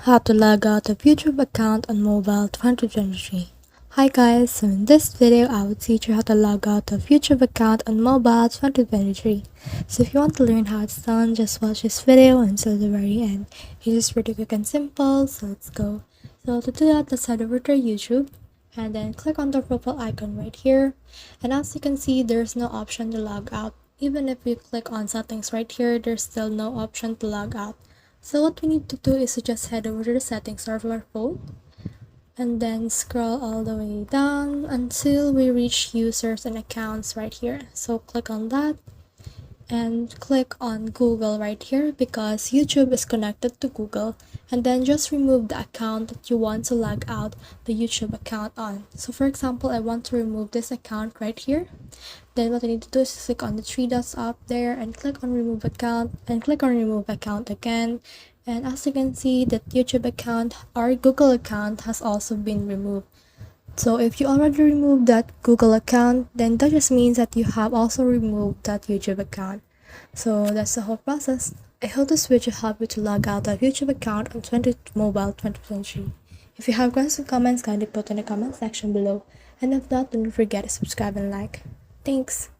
How to log out of YouTube account on mobile 2023. Hi guys, so in this video I will teach you how to log out of YouTube account on mobile 2023. So if you want to learn how it's done, just watch this video until the very end. It is pretty quick and simple, so let's go. So to do that, let's head over to YouTube and then click on the profile icon right here. And as you can see, there's no option to log out. Even if you click on settings right here, there's still no option to log out. So what we need to do is to just head over to the settings of our phone and then scroll all the way down until we reach users and accounts right here. So click on that and click on Google right here because YouTube is connected to Google, and then just remove the account that you want to log out the YouTube account on. So for example, I want to remove this account right here. Then what I need to do is click on the three dots up there and click on remove account and click on remove account again. And as you can see, that YouTube account or Google account has also been removed. So if you already removed that Google account, then that just means that you have also removed that YouTube account. So that's the whole process. I hope this video helped you to log out of YouTube account on mobile 2023. If you have questions or comments, kindly put in the comment section below. And if not, don't forget to subscribe and like. Thanks.